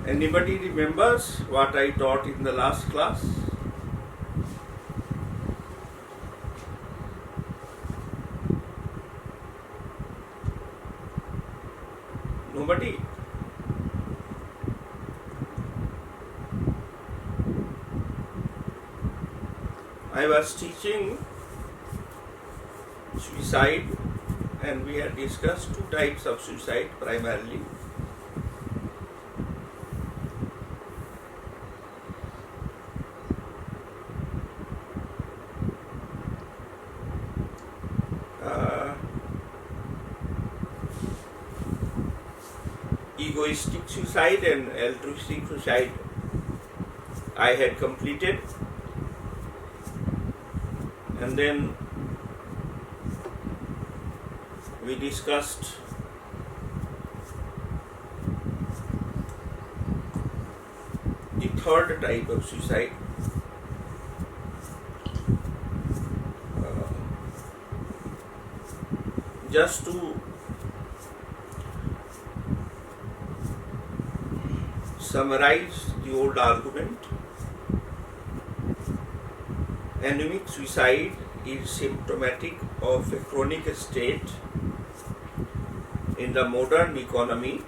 Anybody remembers what I taught in the last class? Nobody? I was teaching suicide, and we had discussed two types of suicide primarily. Egoistic suicide and altruistic suicide I had completed, and then we discussed the third type of suicide, just to summarize the old argument. Anemic suicide is symptomatic of a chronic state in the modern economy.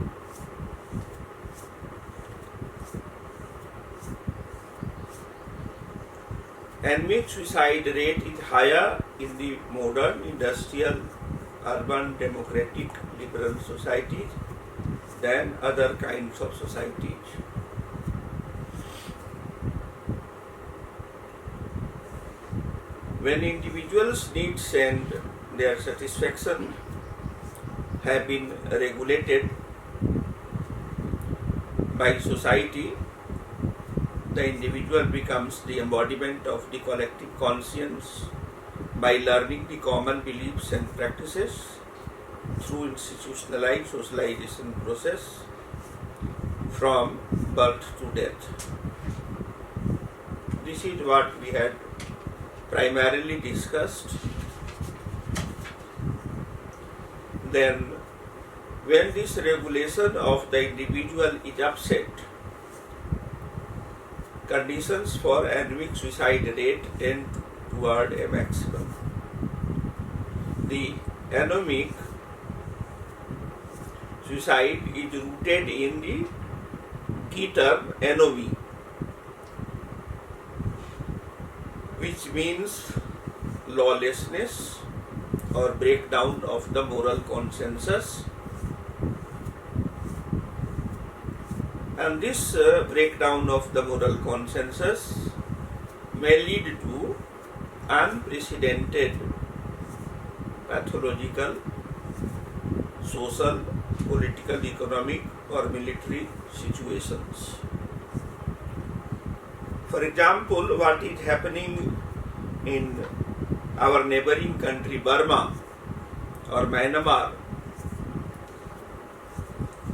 Anemic suicide rate is higher in the modern industrial, urban, democratic, liberal societies than other kinds of societies. When individuals' needs and their satisfaction have been regulated by society, the individual becomes the embodiment of the collective conscience by learning the common beliefs and practices through institutionalized socialization process from birth to death. This is what we had primarily discussed. Then, when this regulation of the individual is upset, conditions for anemic suicide rate tend toward a maximum. The anemic suicide is rooted in the key term anomy, which means lawlessness or breakdown of the moral consensus. And this breakdown of the moral consensus may lead to unprecedented pathological, social, political, economic or military situations. For example, what is happening in our neighboring country Burma or Myanmar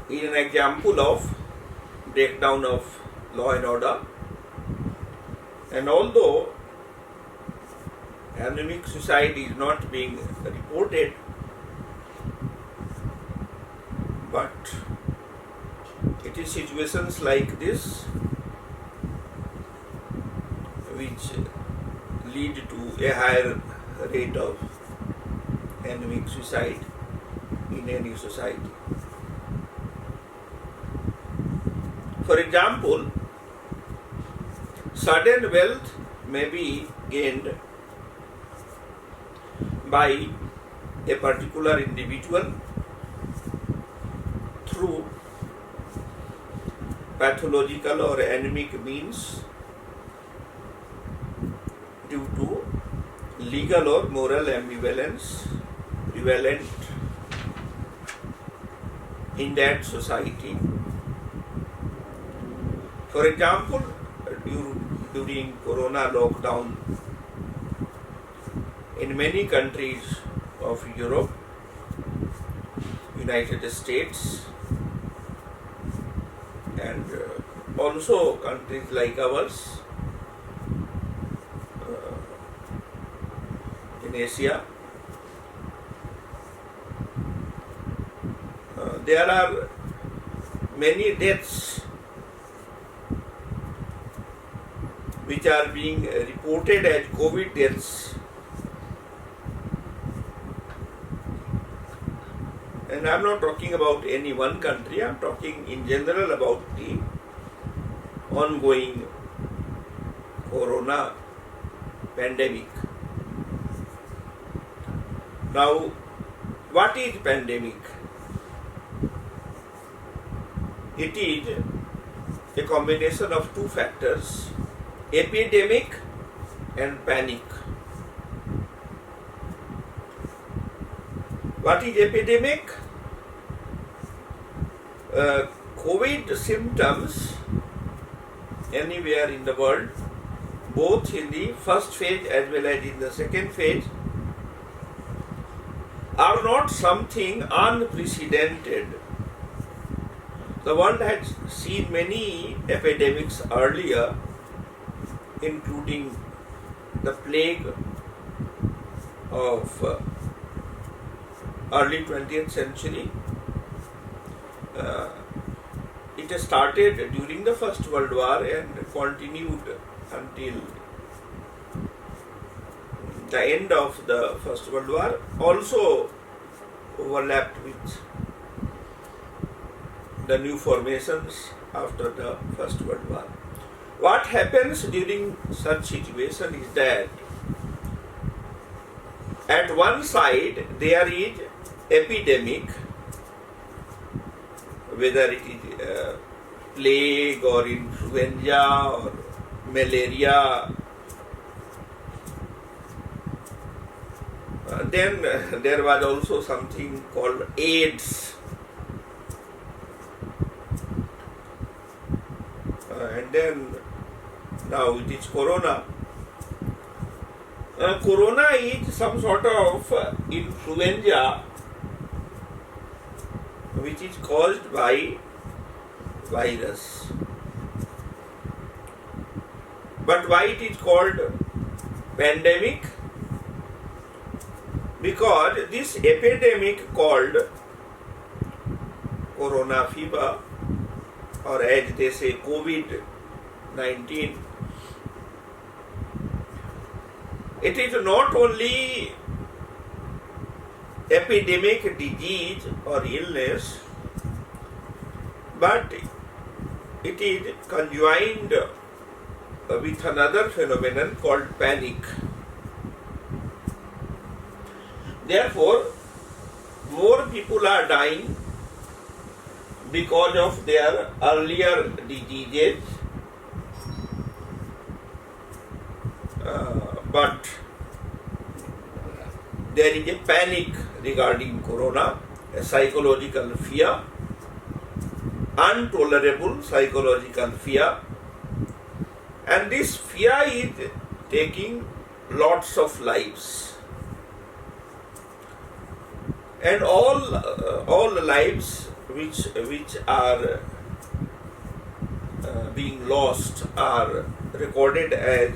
is an example of breakdown of law and order. And although anemic suicide is not being reported, but it is situations like this which lead to a higher rate of anemic suicide in any society. For example, sudden wealth may be gained by a particular individual through pathological or anemic means due to legal or moral ambivalence prevalent in that society. For example, during Corona lockdown in many countries of Europe, United States, and also countries like ours in Asia, there are many deaths which are being reported as COVID deaths, and I'm not talking about any one country, I'm talking in general about the ongoing corona pandemic. Now, what is pandemic? It is a combination of two factors, epidemic and panic. What is epidemic? COVID symptoms anywhere in the world, both in the first phase as well as in the second phase, are not something unprecedented. The world has seen many epidemics earlier, including the plague of early 20th century. It started during the First World War and continued until the end of the First World War, also overlapped with the new formations after the First World War. What happens during such situation is that at one side there is epidemic, whether it is plague or influenza or malaria. Then there was also something called AIDS. And then now it is corona. Corona is some sort of influenza which is caused by virus. But why it is called pandemic? Because this epidemic called corona fever, or as they say COVID-19, it is not only epidemic disease or illness, but it is conjoined with another phenomenon called panic. Therefore, more people are dying because of their earlier diseases, but there is a panic regarding corona, a psychological fear, intolerable psychological fear, and this fear is taking lots of lives, and all lives which are being lost are recorded as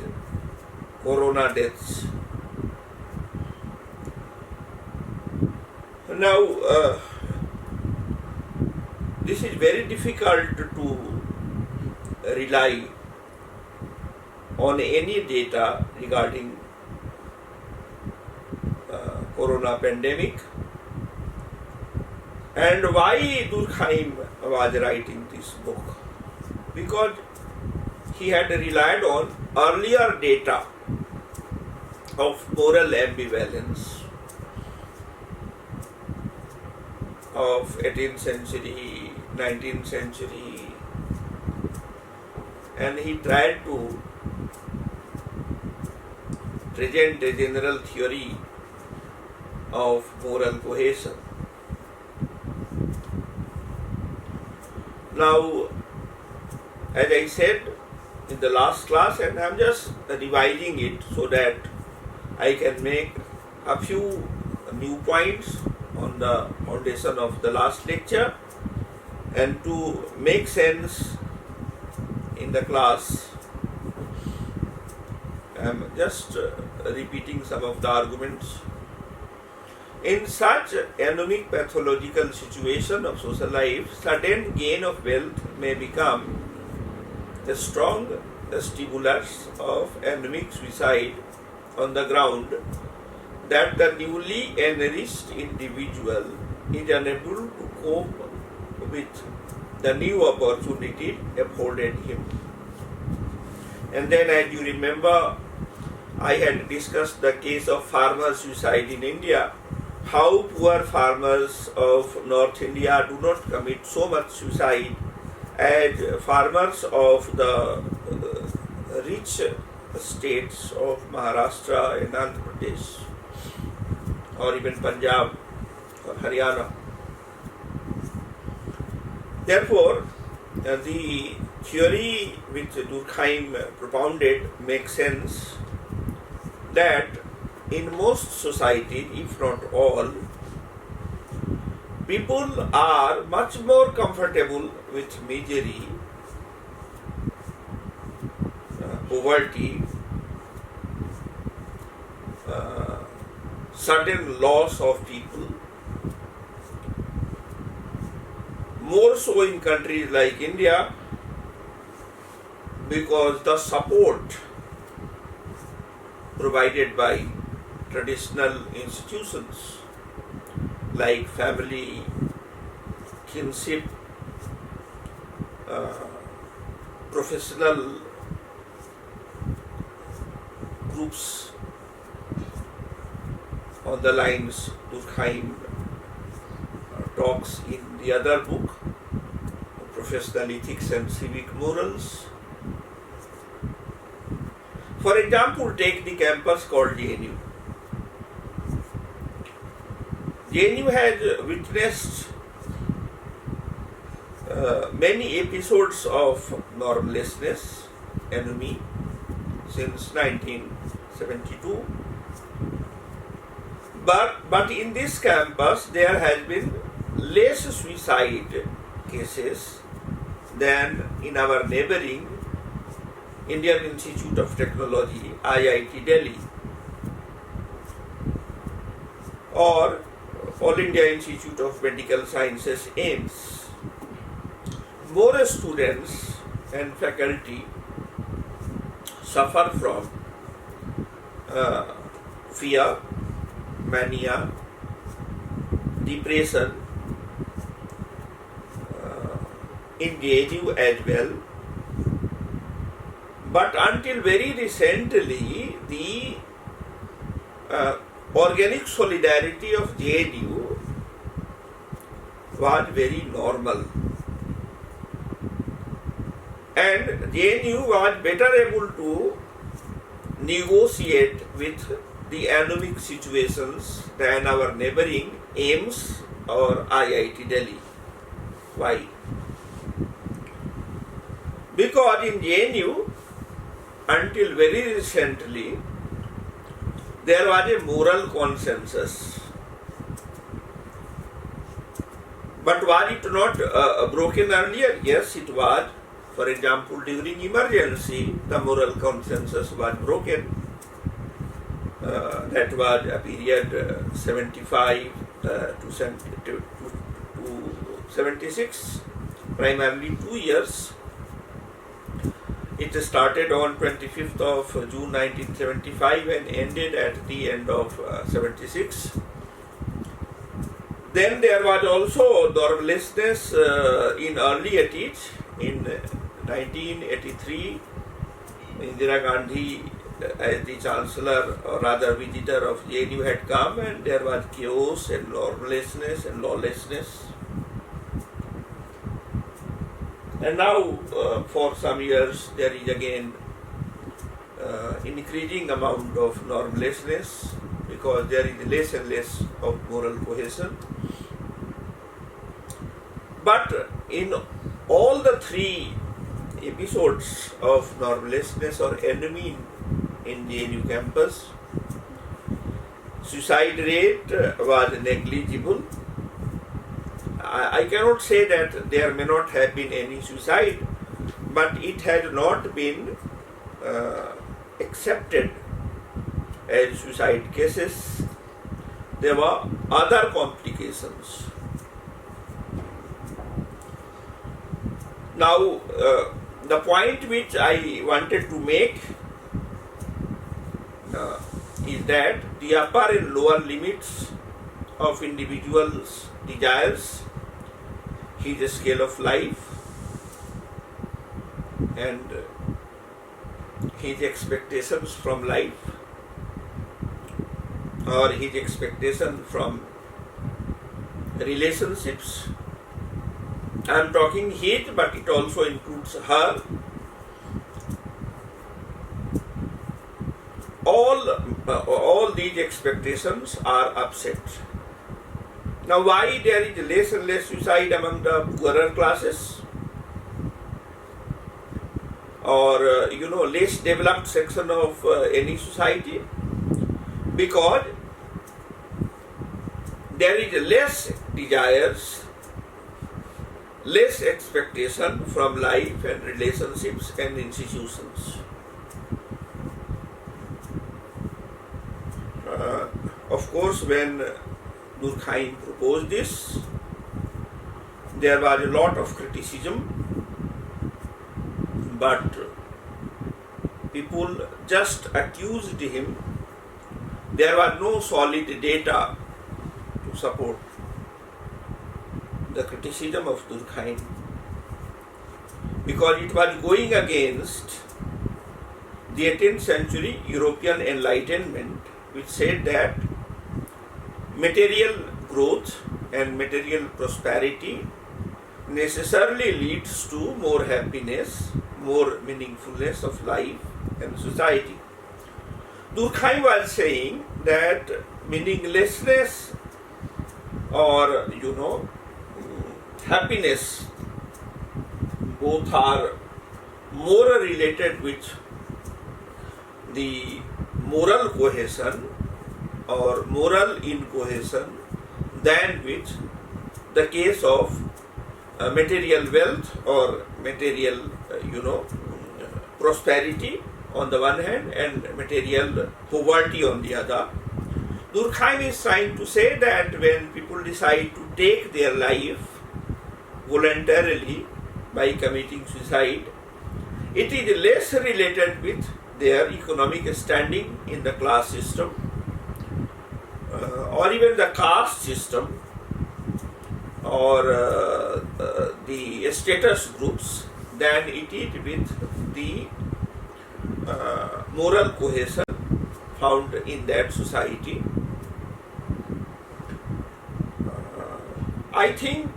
corona deaths. Now, this is very difficult to rely on any data regarding corona pandemic. And why Durkheim was writing this book? Because he had relied on earlier data of moral ambivalence of 18th century, 19th century, and he tried to present a general theory of moral cohesion. Now, as I said in the last class, and I am just revising it so that I can make a few new points on the foundation of the last lecture, and to make sense in the class, I am just repeating some of the arguments. In such anomic pathological situation of social life, sudden gain of wealth may become a strong stimulus of anemic suicide on the ground that the newly enriched individual is unable to cope with the new opportunity afforded him. And then, as you remember, I had discussed the case of farmer suicide in India, how poor farmers of North India do not commit so much suicide as farmers of the rich states of Maharashtra and Andhra Pradesh, or even Punjab or Haryana. Therefore, the theory which Durkheim propounded makes sense, that in most societies, if not all, people are much more comfortable with misery, poverty, sudden loss of people, more so in countries like India, because the support provided by traditional institutions like family, kinship, professional groups on the lines Durkheim talks in the other book, Professional Ethics and Civic Morals. For example, take the campus called JNU. JNU has witnessed many episodes of normlessness, ennui, since 1972. But in this campus there has been less suicide cases than in our neighboring Indian Institute of Technology, IIT Delhi, or All India Institute of Medical Sciences, AIIMS. More students and faculty suffer from fear, mania, depression, in JNU as well. But until very recently, the organic solidarity of JNU was very normal. And JNU was better able to negotiate with the anemic situations than our neighboring AIIMS or IIT Delhi. Why? Because in JNU, until very recently, there was a moral consensus. But was it not broken earlier? Yes, it was. For example, during emergency, the moral consensus was broken. That was a period 75 to 76, primarily 2 years. It started on 25th of June 1975 and ended at the end of 76. Then there was also normlessness in early 80s. In 1983, Indira Gandhi as the Chancellor, or rather visitor of JNU, had come, and there was chaos and normlessness and lawlessness. And now, for some years, there is again increasing amount of normlessness, because there is less and less of moral cohesion. But in all the three episodes of normlessness or ennui in JNU campus, suicide rate was negligible. I cannot say that there may not have been any suicide, but it had not been accepted as suicide cases. There were other complications. Now, the point which I wanted to make is that the upper and lower limits of individuals' desires, his scale of life, and his expectations from life, or his expectation from relationships. I am talking his, but it also includes her. All these expectations are upset. Now, why there is less and less suicide among the poorer classes, or less developed section of any society? Because there is less desires, less expectation from life and relationships and institutions. Of course, when Durkheim proposed this, there was a lot of criticism, but people just accused him. There was no solid data to support the criticism of Durkheim, because it was going against the 18th century European Enlightenment, which said that material growth and material prosperity necessarily leads to more happiness, more meaningfulness of life and society. Durkheim was saying that meaninglessness or happiness both are more related with the moral cohesion or moral incohesion than with the case of material wealth or material prosperity on the one hand and material poverty on the other. Durkheim is trying to say that when people decide to take their life voluntarily by committing suicide, it is less related with their economic standing in the class system or even the caste system or the status groups than it is with the moral cohesion found in that society. I think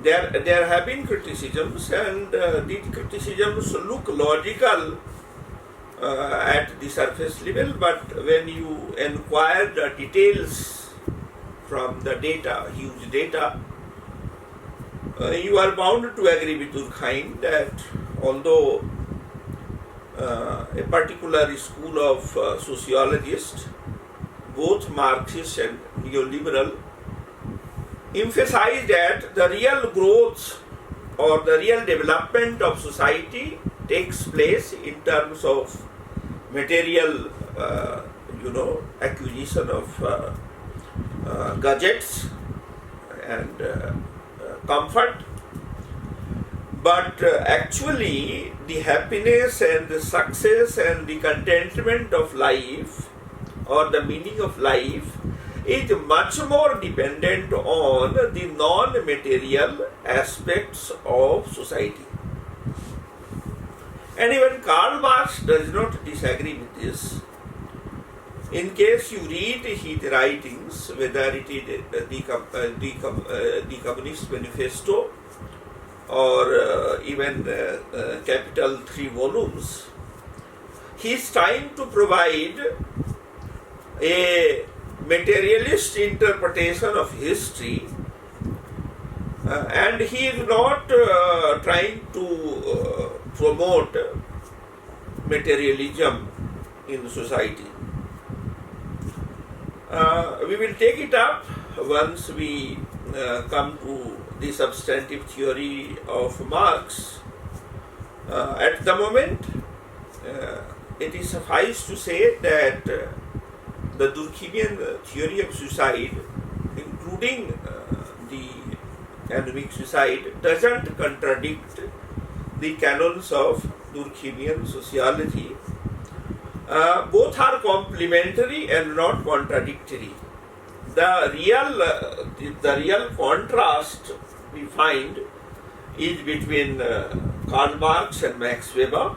there have been criticisms, and these criticisms look logical at the surface level, but when you inquire the details from the data, huge data, you are bound to agree with Durkheim that although a particular school of sociologists, both Marxist and neoliberal, emphasize that the real growth or the real development of society takes place in terms of material, acquisition of gadgets and comfort, but actually the happiness and the success and the contentment of life or the meaning of life is much more dependent on the non-material aspects of society. And even Karl Marx does not disagree with this. In case you read his writings, whether it is the Communist Manifesto or even Capital 3 volumes, he is trying to provide a materialist interpretation of history, and he is not trying to promote materialism in society. We will take it up once we come to the substantive theory of Marx. At the moment, it is suffice to say that the Durkheimian theory of suicide, including the anemic suicide doesn't contradict the canons of Durkheimian sociology. Both are complementary and not contradictory. The real contrast we find is between Karl Marx and Max Weber,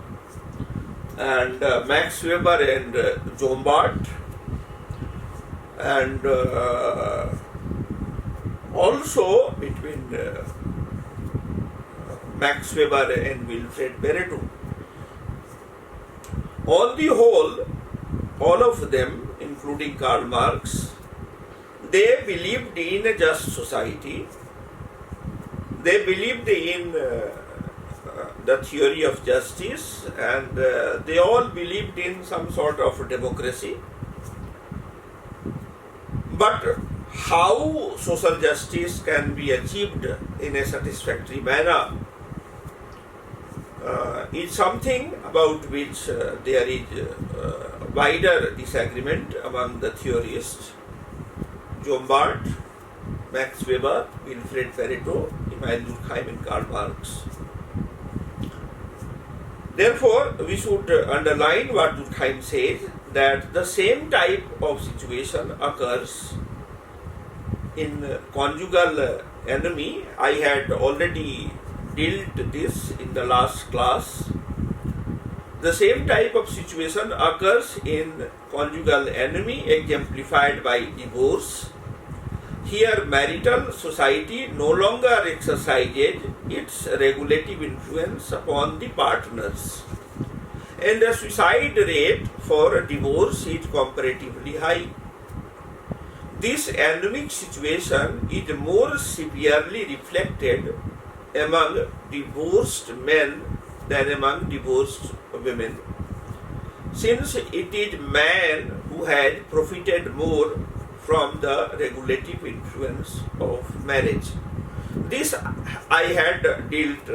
and Max Weber and Jombart, and also between Max Weber and Wilfred Pareto. On the whole, all of them, including Karl Marx, they believed in a just society. They believed in the theory of justice, and they all believed in some sort of democracy. But how social justice can be achieved in a satisfactory manner is something about which there is wider disagreement among the theorists. Jombart, Max Weber, Wilfred Pareto, Emile Durkheim and Karl Marx. Therefore, we should underline what Durkheim says, that the same type of situation occurs in conjugal enemy. I had already dealt this in the last class. The same type of situation occurs in conjugal enemy exemplified by divorce. Here marital society no longer exercises its regulative influence upon the partners, and the suicide rate for divorce is comparatively high. This anemic situation is more severely reflected among divorced men than among divorced women, since it is man who had profited more from the regulative influence of marriage. This I had dealt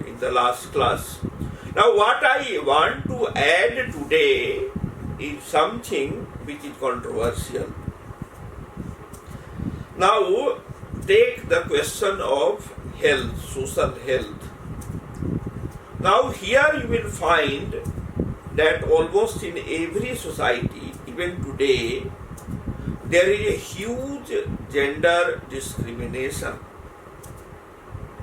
in the last class. Now what I want to add today is something which is controversial. Now take the question of health, social health. Now here you will find that almost in every society, even today, there is a huge gender discrimination,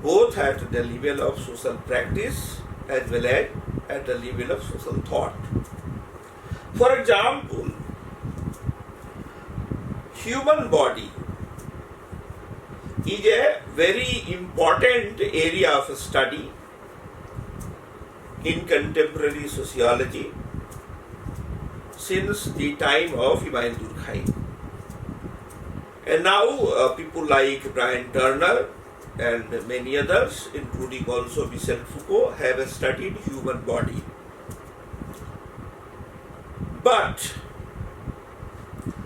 both at the level of social practice as well as at the level of social thought. For example, human body is a very important area of study in contemporary sociology since the time of Emile Durkheim. And now people like Brian Turner and many others, including also Michel Foucault, have studied human body. But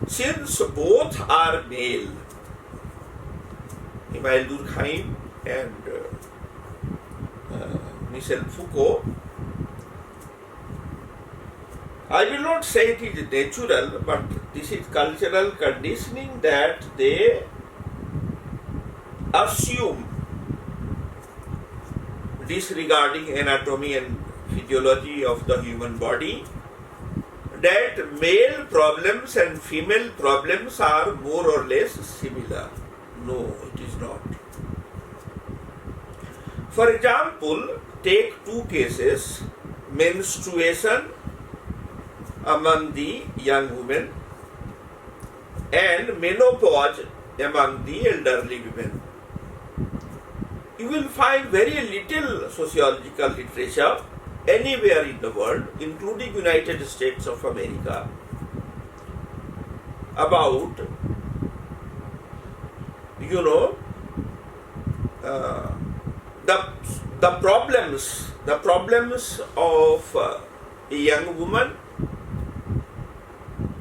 since both are male, Emile Durkheim and Michel Foucault, I will not say it is natural, but this is cultural conditioning that they assume, disregarding anatomy and physiology of the human body, that male problems and female problems are more or less similar. No, it is not. For example, take two cases: menstruation among the young women and menopause among the elderly women. You will find very little sociological literature anywhere in the world, including United States of America, about the problems of a young woman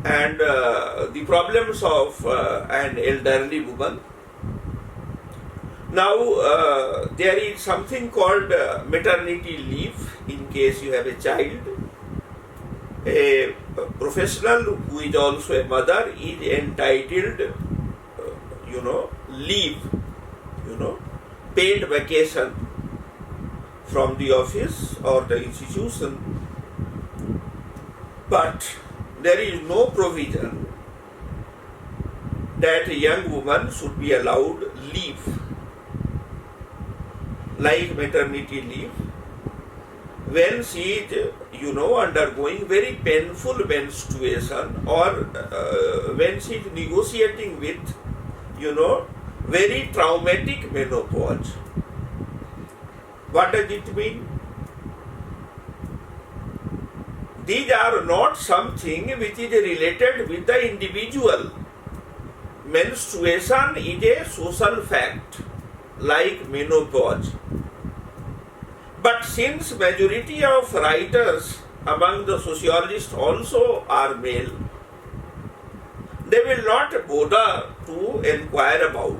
and the problems of an elderly woman. Now there is something called maternity leave in case you have a child. A professional who is also a mother is entitled leave, paid vacation from the office or the institution, but there is no provision that a young woman should be allowed leave, like maternity leave, when she is, undergoing very painful menstruation, or when she is negotiating with, very traumatic menopause. What does it mean? These are not something which is related with the individual. Menstruation is a social fact, like menopause. But since majority of writers among the sociologists also are male, they will not bother to inquire about,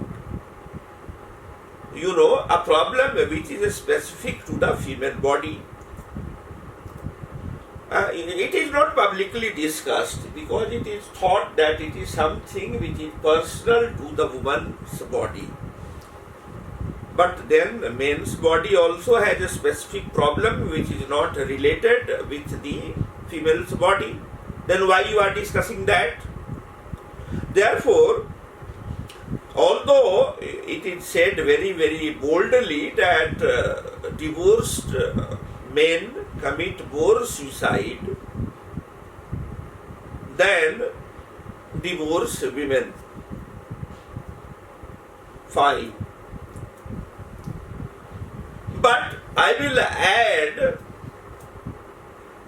a problem which is specific to the female body. It is not publicly discussed because it is thought that it is something which is personal to the woman's body. But then the man's body also has a specific problem which is not related with the female's body. Then why you are discussing that? Therefore, although it is said very, very boldly that divorced men commit more suicide than divorced women. Fine. But I will add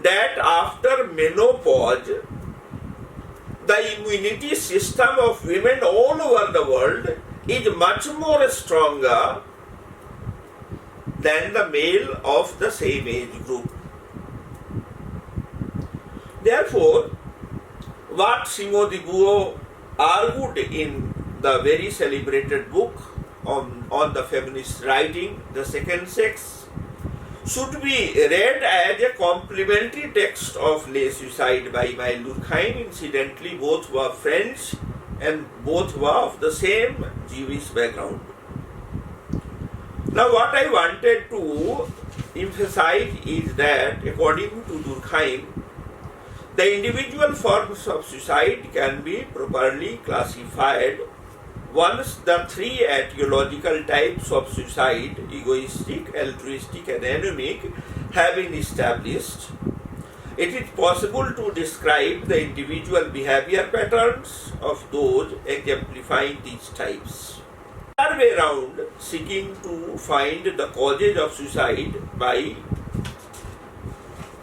that after menopause, the immunity system of women all over the world is much more stronger than the male of the same age group. Therefore, what Simone de Beauvoir argued in the very celebrated book on the feminist writing, The Second Sex, should be read as a complementary text of Les Suicides by Emile Durkheim. Incidentally, both were French and both were of the same Jewish background. Now, what I wanted to emphasize is that, according to Durkheim, the individual forms of suicide can be properly classified once the three etiological types of suicide, egoistic, altruistic and anemic, have been established. It is possible to describe the individual behavior patterns of those exemplifying these types. The other way around, seeking to find the causes of suicide by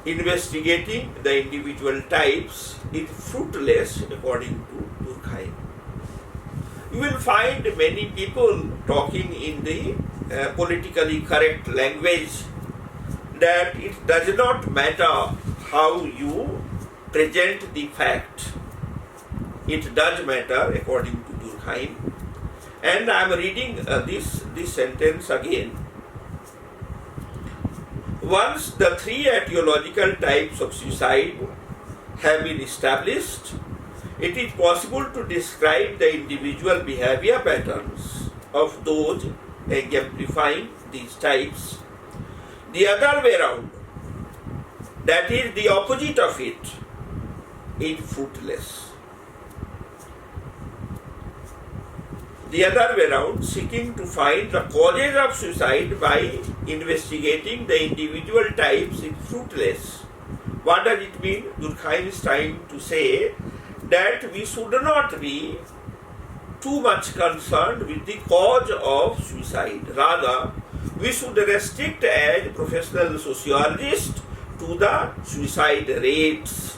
investigating the individual types is fruitless, according to Durkheim. You will find many people talking in the politically correct language that it does not matter how you present the fact. It does matter, according to Durkheim. And I am reading this sentence again. Once the three etiological types of suicide have been established, it is possible to describe the individual behavior patterns of those exemplifying these types. The other way around, that is the opposite of it, is fruitless. The other way around, seeking to find the causes of suicide by investigating the individual types is fruitless. What does it mean? Durkheim is trying to say that we should not be too much concerned with the cause of suicide. Rather, we should restrict as professional sociologists to the suicide rates.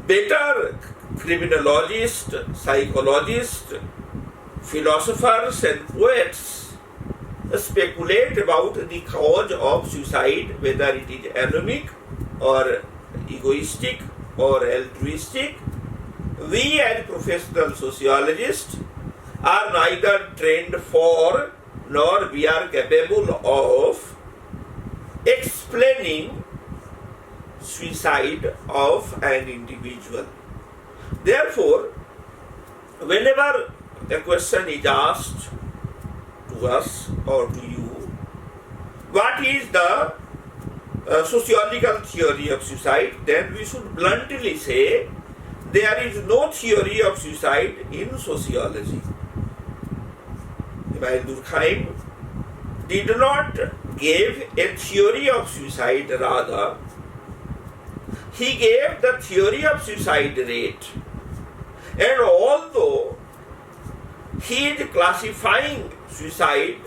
Better criminologists, psychologists, philosophers and poets speculate about the cause of suicide, whether it is anemic or egoistic or altruistic. We as professional sociologists are neither trained for nor we are capable of explaining suicide of an individual. Therefore, whenever a question is asked to to us or to you, what is the sociological theory of suicide, then we should bluntly say there is no theory of suicide in sociology. Emile Durkheim did not give a theory of suicide, rather he gave the theory of suicide rate. And although he is classifying suicide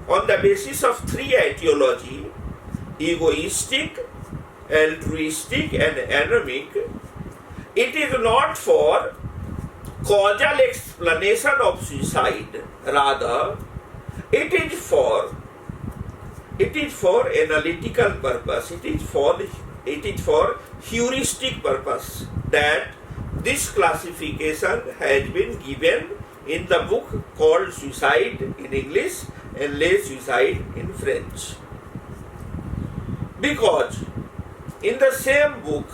on the basis of three etiology, egoistic, altruistic and anomic, it is not for causal explanation of suicide, rather it is for analytical purpose, it is for heuristic purpose, that this classification has been given in the book called Suicide in English and Les Suicide in French. Because in the same book,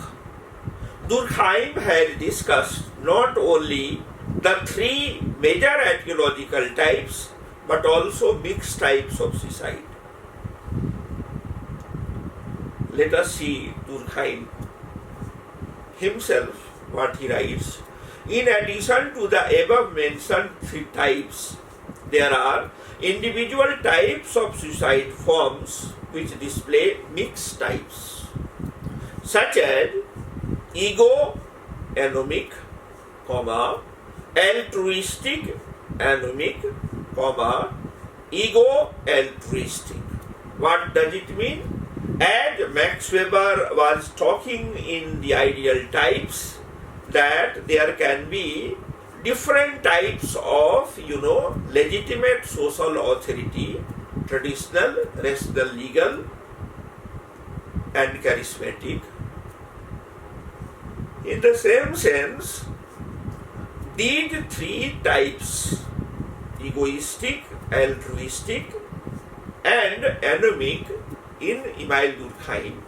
Durkheim had discussed not only the three major etiological types but also mixed types of suicide. Let us see Durkheim himself, what he writes. In addition to the above mentioned three types, there are individual types of suicide forms which display mixed types, such as ego anomic, altruistic anomic, ego altruistic. What does it mean? As Max Weber was talking in the ideal types, that there can be different types of, legitimate social authority, traditional, rational, legal, and charismatic. In the same sense, these three types, egoistic, altruistic, and anomic, in Emile Durkheim,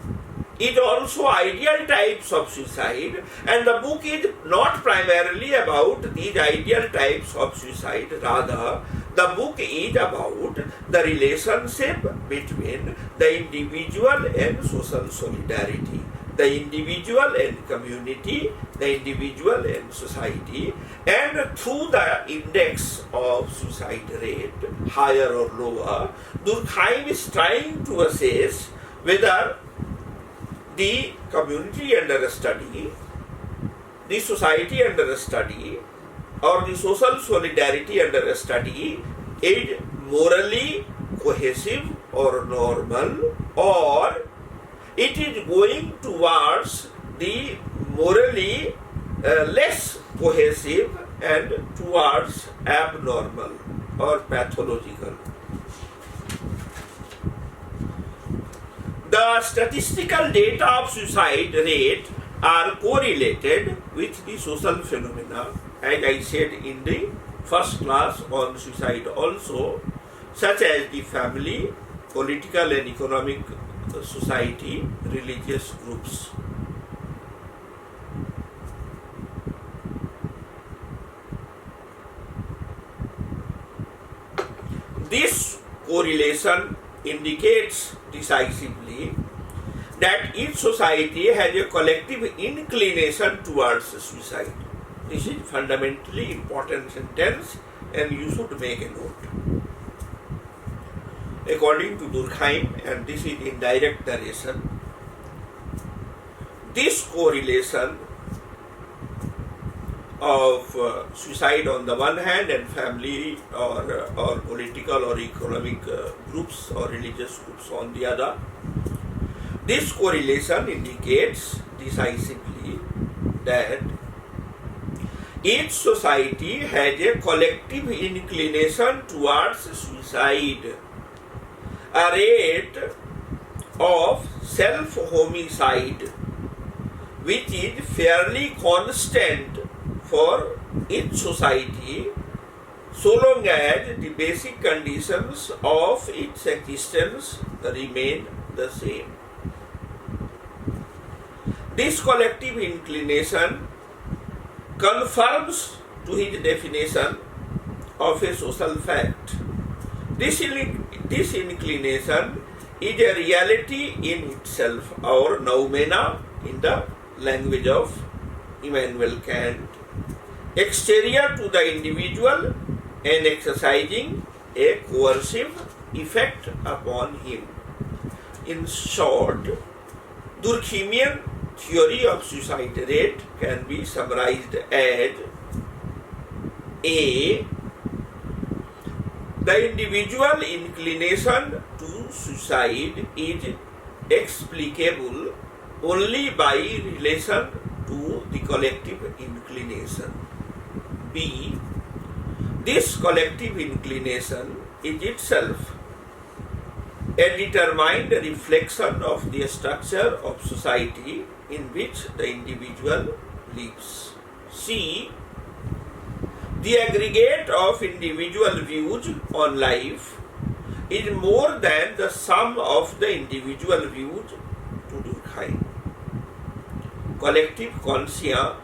is also ideal types of suicide, and the book is not primarily about these ideal types of suicide, rather the book is about the relationship between the individual and social solidarity, the individual and community, the individual and society, and through the index of suicide rate, higher or lower, Durkheim is trying to assess whether the community under study, the society under study, or the social solidarity under study is morally cohesive or normal, or it is going towards the morally less cohesive and towards abnormal or pathological. The statistical data of suicide rate are correlated with the social phenomena, as I said in the first class on suicide also, such as the family, political and economic society, religious groups. This correlation indicates decisively that each society has a collective inclination towards suicide. This is fundamentally important sentence and you should make a note. According to Durkheim, and this is in direct narration, this correlation of suicide on the one hand and family or political or economic groups or religious groups on the other, this correlation indicates decisively that each society has a collective inclination towards suicide. A rate of self-homicide which is fairly constant for each society so long as the basic conditions of its existence remain the same. This collective inclination confirms to his definition of a social fact This inclination is a reality in itself, or noumena in the language of Immanuel Kant, exterior to the individual and exercising a coercive effect upon him. In short, Durkheimian theory of suicide rate can be summarized as A. The individual inclination to suicide is explicable only by relation to the collective inclination. B. This collective inclination is itself a determined reflection of the structure of society in which the individual lives. C. The aggregate of individual views on life is more than the sum of the individual views to Durkheim. Collective conscience,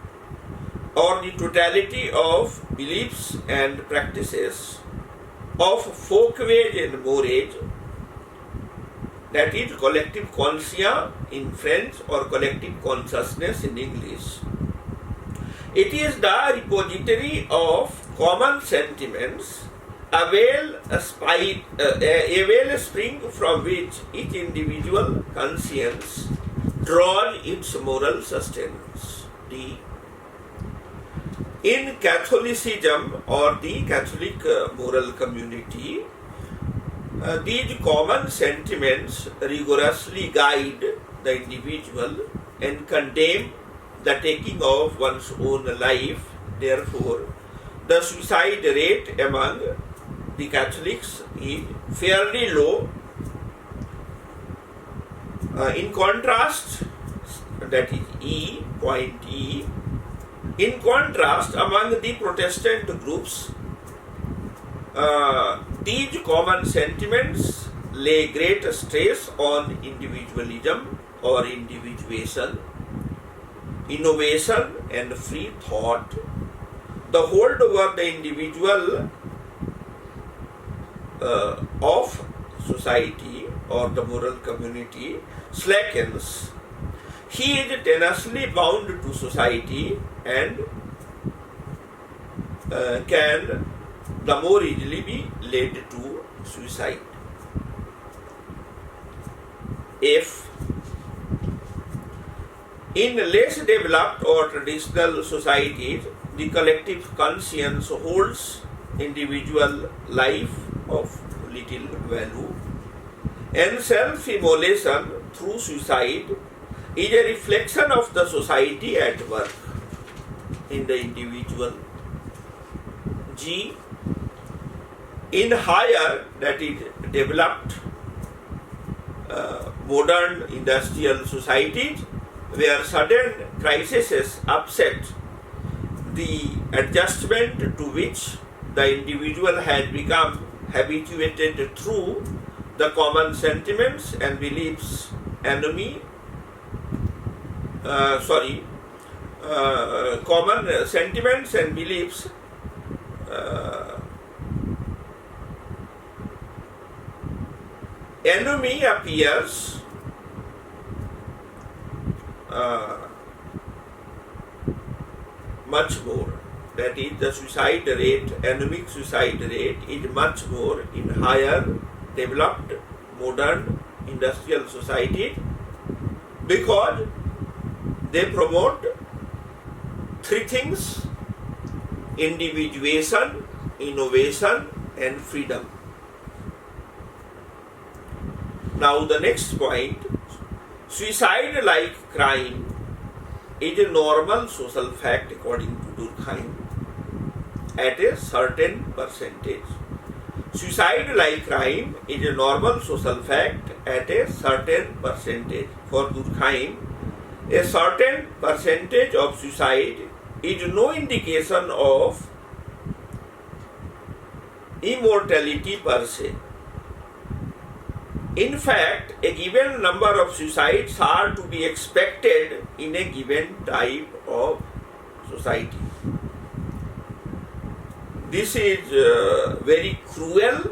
or the totality of beliefs and practices of folkways and mores, that is collective conscience in French or collective consciousness in English. It is the repository of common sentiments, a wellspring from which each individual conscience draws its moral sustenance. D. In Catholicism or the Catholic moral community, these common sentiments rigorously guide the individual and condemn the taking of one's own life. Therefore, the suicide rate among the Catholics is fairly low. In contrast, that is E, point E, in contrast, among the Protestant groups, these common sentiments lay great stress on individualism or individuation, innovation and free thought. The hold over the individual of society or the moral community slackens. He is tenaciously bound to society and can the more easily be led to suicide. F. In less developed or traditional societies, the collective conscience holds individual life of little value, and self-immolation through suicide is a reflection of the society at work in the individual. G. In higher, that is developed modern industrial societies, where sudden crises upset the adjustment to which the individual had become habituated through the common sentiments and beliefs, common sentiments and beliefs enemy appears much more. That is, the suicide rate, anemic suicide rate is much more in higher developed modern industrial society, because they promote three things: individuation, innovation and freedom. Now the next point, suicide like crime is a normal social fact according to Durkheim at a certain percentage. Suicide like crime is a normal social fact at a certain percentage. For Durkheim, a certain percentage of suicide is no indication of immortality per se. In fact, a given number of suicides are to be expected in a given type of society. This is very cruel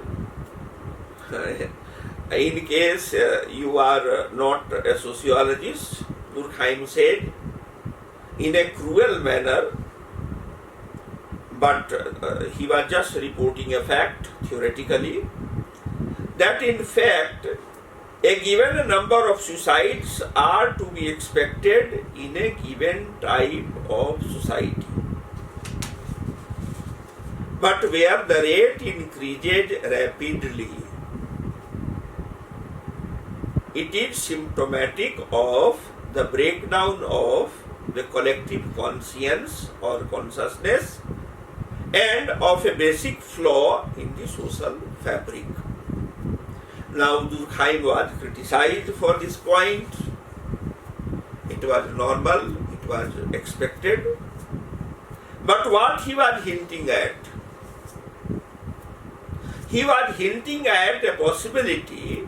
In case you are not a sociologist, Durkheim said, in a cruel manner, but he was just reporting a fact theoretically, that in fact a given number of suicides are to be expected in a given type of society. But where the rate increases rapidly, it is symptomatic of the breakdown of the collective conscience or consciousness and of a basic flaw in the social fabric. Now Durkheim was criticized for this point. It was normal, it was expected. But what he was hinting at? He was hinting at a possibility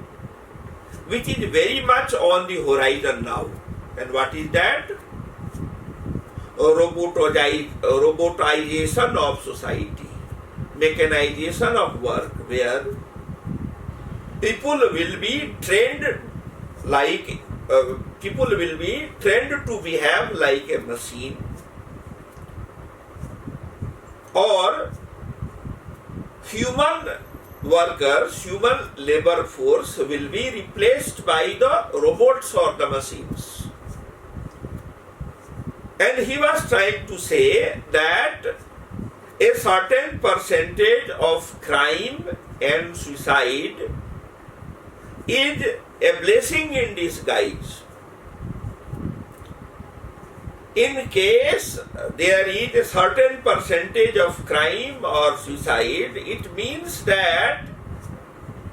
which is very much on the horizon now. And what is that? Robotization of society, mechanization of work, where people will be trained to behave like a machine, or human workers, human labor force will be replaced by the robots or the machines. And he was trying to say that a certain percentage of crime and suicide is a blessing in disguise. In case there is a certain percentage of crime or suicide, it means that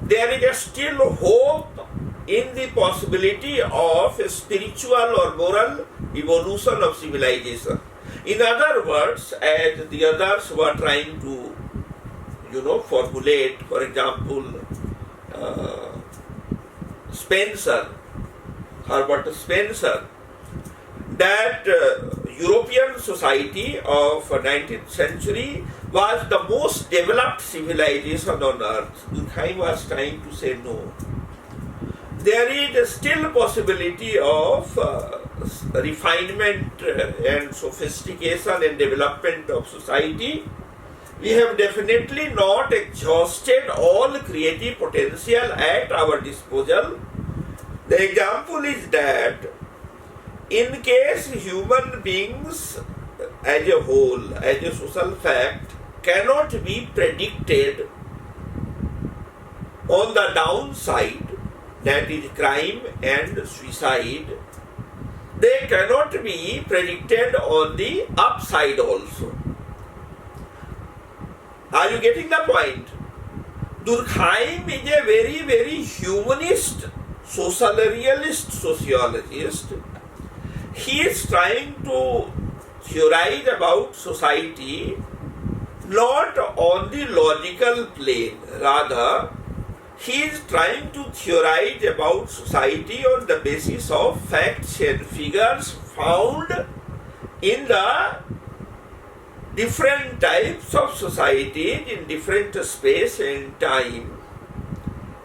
there is still hope in the possibility of a spiritual or moral evolution of civilization. In other words, as the others were trying to, formulate, for example, Herbert Spencer, that European society of 19th century was the most developed civilization on earth. Durkheim was trying to say no. There is still possibility of refinement and sophistication and development of society. We have definitely not exhausted all creative potential at our disposal. The example is that in case human beings as a whole, as a social fact, cannot be predicted on the downside, that is crime and suicide, they cannot be predicted on the upside also. Are you getting the point? Durkheim is a very, very humanist, social realist sociologist. He is trying to theorize about society not on the logical plane, rather he is trying to theorize about society on the basis of facts and figures found in the different types of societies in different space and time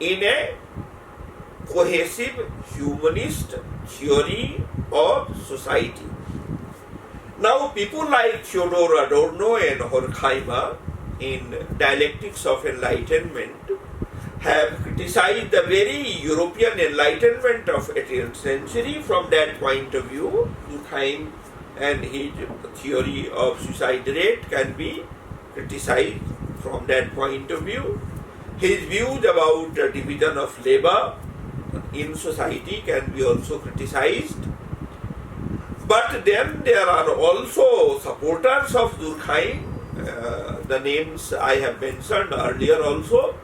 in a cohesive humanist theory of society. Now people like Theodor Adorno and Horkheimer in Dialectics of Enlightenment have criticized the very European Enlightenment of 18th century from that point of view. Durkheim and his theory of suicide rate can be criticized from that point of view. His views about the division of labor in society can be also criticized. But then there are also supporters of Durkheim, the names I have mentioned earlier also.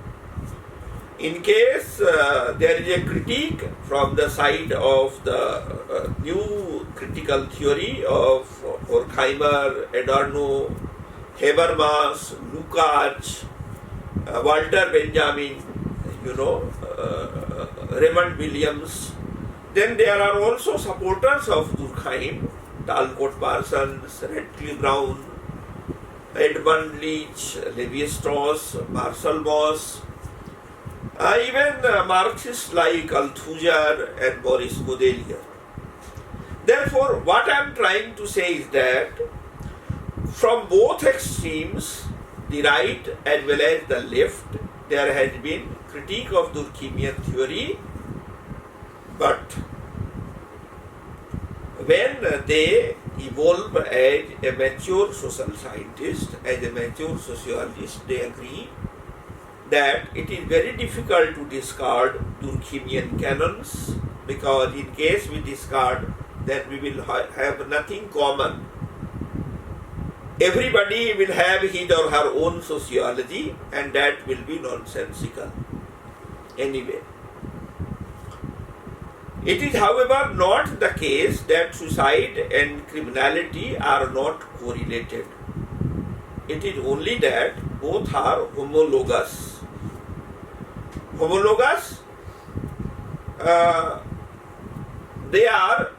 In case there is a critique from the side of the new critical theory of Horkheimer, Adorno, Habermas, Lukács, Walter Benjamin, Raymond Williams, then there are also supporters of Durkheim, Talcott Parsons, Radcliffe Brown, Edmund Leach, Levi Strauss, Marcel Mauss, Even Marxists like Althusser and Boris Godelier. Therefore, what I am trying to say is that from both extremes, the right as well as the left, there has been critique of Durkheimian theory, but when they evolve as a mature social scientist, as a mature sociologist, they agree that it is very difficult to discard Durkheimian canons, because in case we discard, then we will have nothing common. Everybody will have his or her own sociology, and that will be nonsensical anyway. It is, however, not the case that suicide and criminality are not correlated. It is only that both are homologous. Homologous, they are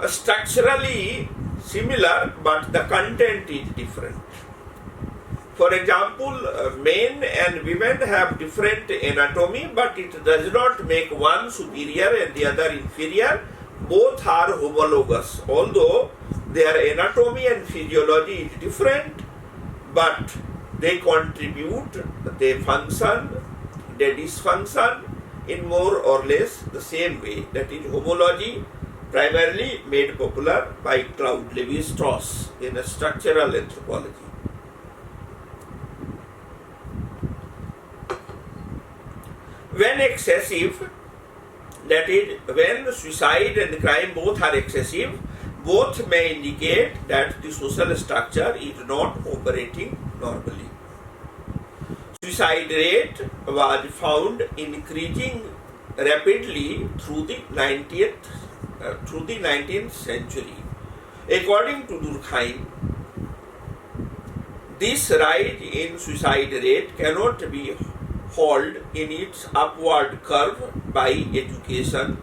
structurally similar, but the content is different. For example, men and women have different anatomy, but it does not make one superior and the other inferior. Both are homologous, although their anatomy and physiology is different, but they contribute, they function, they dysfunction in more or less the same way. That is homology, primarily made popular by Claude Lévi-Strauss in a structural anthropology. When excessive, that is, when suicide and crime both are excessive, both may indicate that the social structure is not operating normally. Suicide rate was found increasing rapidly through the 19th century. According to Durkheim, this rise in suicide rate cannot be held in its upward curve by education,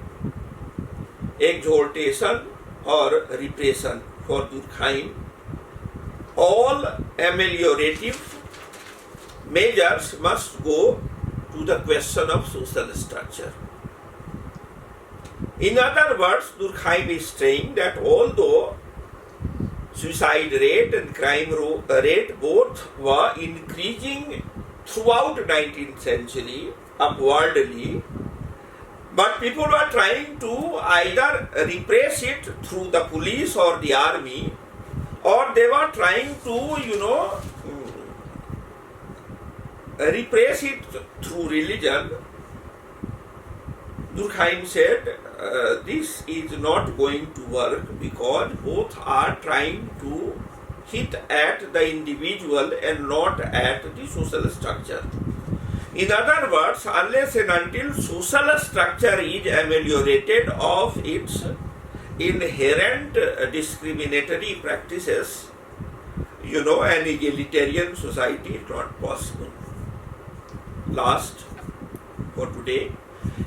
exhortation, or repression. For Durkheim, all ameliorative measures must go to the question of social structure. In other words, Durkheim is saying that although suicide rate and crime rate both were increasing throughout 19th century upwardly, but people were trying to either repress it through the police or the army, or they were trying to, repress it through religion. Durkheim said this is not going to work because both are trying to hit at the individual and not at the social structure. In other words, unless and until social structure is ameliorated of its inherent discriminatory practices, an egalitarian society is not possible. Last, for today,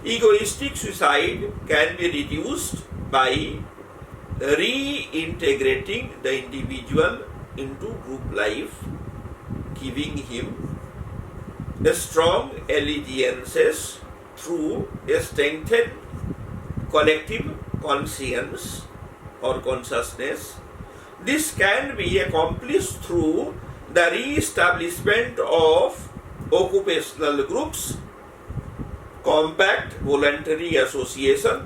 egoistic suicide can be reduced by reintegrating the individual into group life, giving him a strong allegiances through a strengthened collective conscience or consciousness. This can be accomplished through the re-establishment of occupational groups, compact voluntary association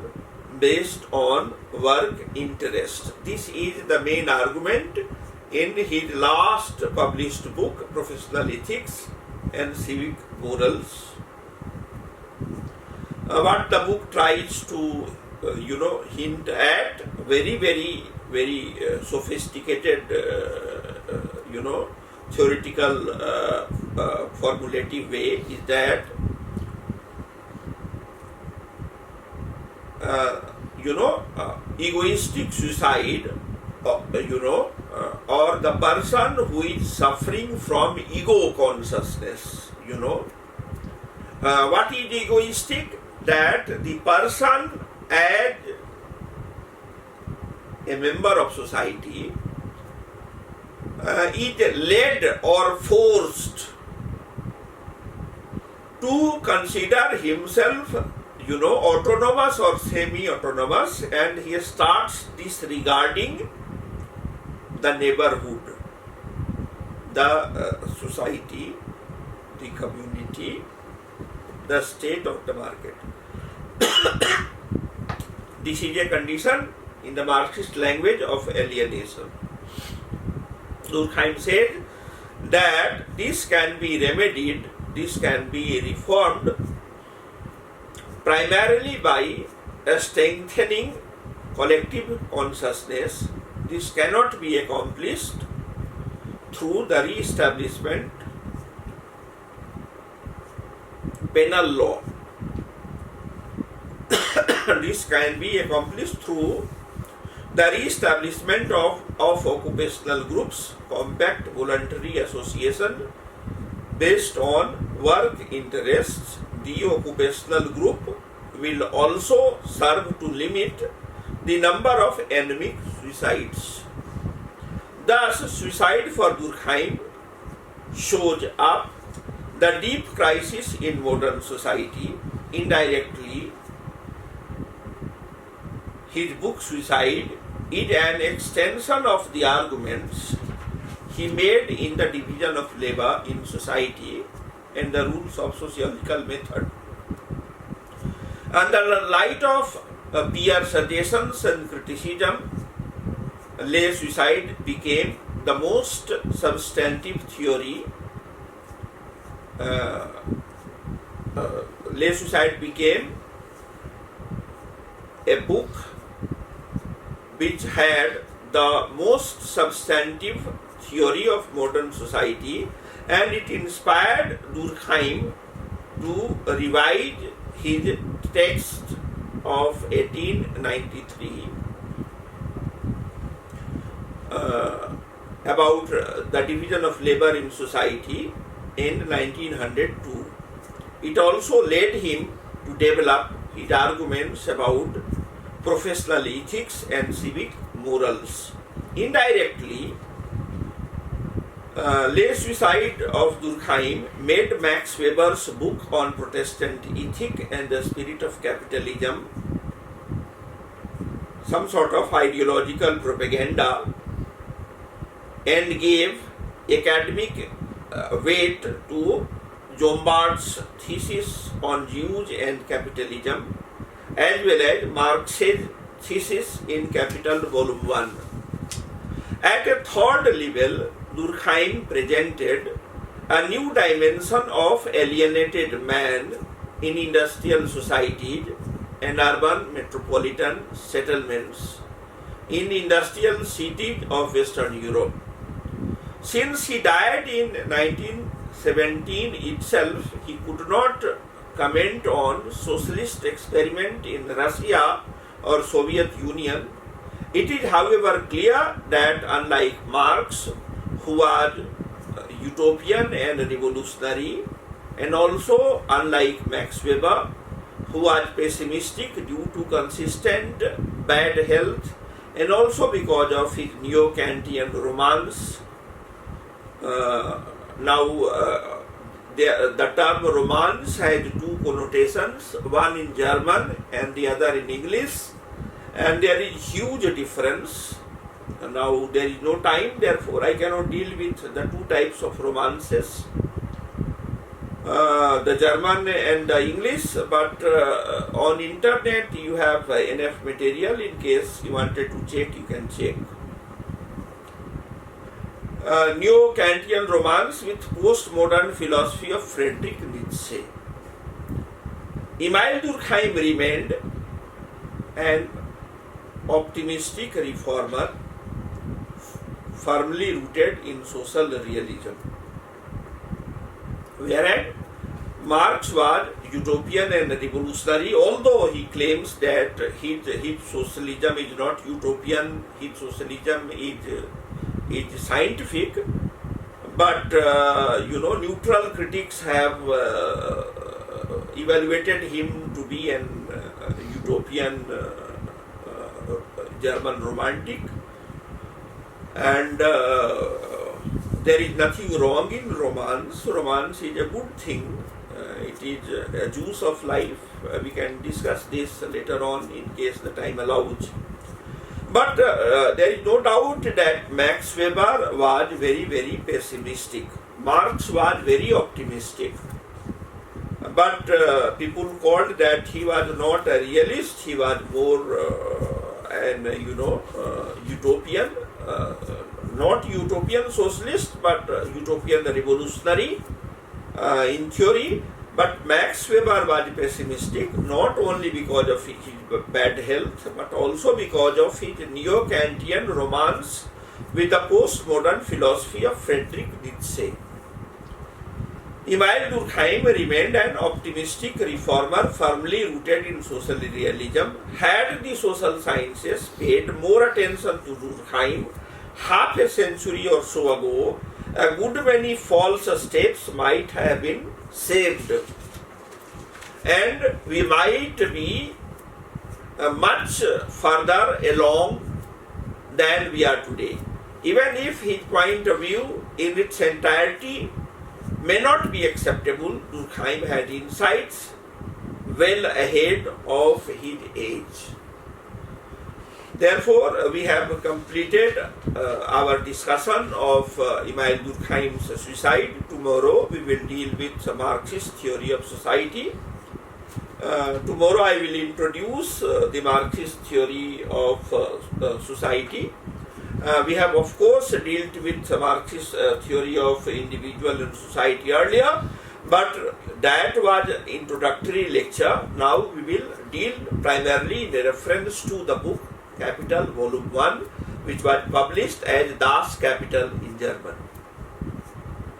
based on work interest. This is the main argument in his last published book, Professional Ethics and Civic Morals. What the book tries to, hint at, very sophisticated, theoretical, formulative way is that, egoistic suicide, or the person who is suffering from ego consciousness, what is egoistic? That the person as a member of society is led or forced to consider himself, autonomous or semi-autonomous, and he starts disregarding the neighborhood, the society, the community, the state of the market. This is a condition in the Marxist language of alienation. Durkheim said that this can be remedied, this can be reformed primarily by strengthening collective consciousness. This cannot be accomplished through the re-establishment penal law. This can be accomplished through the re-establishment of occupational groups, compact voluntary association based on work interests. The occupational group will also serve to limit the number of anemic suicides. Thus, suicide for Durkheim shows up the deep crisis in modern society. Indirectly, his book Suicide is an extension of the arguments he made in the division of labor in society and the rules of sociological method. Under the light of peer suggestions and criticism, lay suicide became the most substantive theory. Lay suicide became a book which had the most substantive theory of modern society, and it inspired Durkheim to revise his text of 1893 about the division of labor in society in 1902. It also led him to develop his arguments about professional ethics and civic morals. Indirectly, lay suicide of Durkheim made Max Weber's book on Protestant ethic and the spirit of capitalism some sort of ideological propaganda, and gave academic weight to Jombard's thesis on Jews and capitalism, as well as Marx's thesis in Capital Volume 1. At a third level, Durkheim presented a new dimension of alienated man in industrial societies and urban metropolitan settlements in industrial cities of Western Europe. Since he died in 1917 itself, he could not comment on socialist experiment in Russia or Soviet Union. It is, however, clear that unlike Marx, who was utopian and revolutionary, and also unlike Max Weber, who was pessimistic due to consistent bad health and also because of his neo-Kantian romance. The term romance has two connotations, one in German and the other in English, and there is huge difference. Now there is no time, therefore I cannot deal with the two types of romances, the German and the English, but on internet you have enough material. In case you wanted to check, you can check. Neo-Kantian romance with postmodern philosophy of Friedrich Nietzsche. Emile Durkheim remained an optimistic reformer, firmly rooted in social realism, whereas Marx was utopian and revolutionary, although he claims that his socialism is not utopian, his socialism is scientific, but neutral critics have evaluated him to be an utopian German romantic, and there is nothing wrong in romance. Romance is a good thing. It is a juice of life. We can discuss this later on in case the time allows. But there is no doubt that Max Weber was very, very pessimistic. Marx was very optimistic. But people called that he was not a realist, he was more an utopian, not utopian socialist, but utopian revolutionary in theory. But Max Weber was pessimistic not only because of his bad health, but also because of his neo-Kantian romance with the postmodern philosophy of Friedrich Nietzsche. Emile Durkheim remained an optimistic reformer firmly rooted in social realism. Had the social sciences paid more attention to Durkheim half a century or so ago, a good many false steps might have been saved, and we might be much further along than we are today. Even if his point of view in its entirety may not be acceptable, Durkheim had insights well ahead of his age. Therefore, we have completed our discussion of Emile Durkheim's suicide. Tomorrow we will deal with Marxist theory of society. Tomorrow I will introduce the Marxist theory of society. We have of course dealt with Marxist theory of individual and society earlier, but that was introductory lecture. Now we will deal primarily in reference to the book Capital Volume 1, which was published as Das Kapital in German.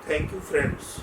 Thank you, friends.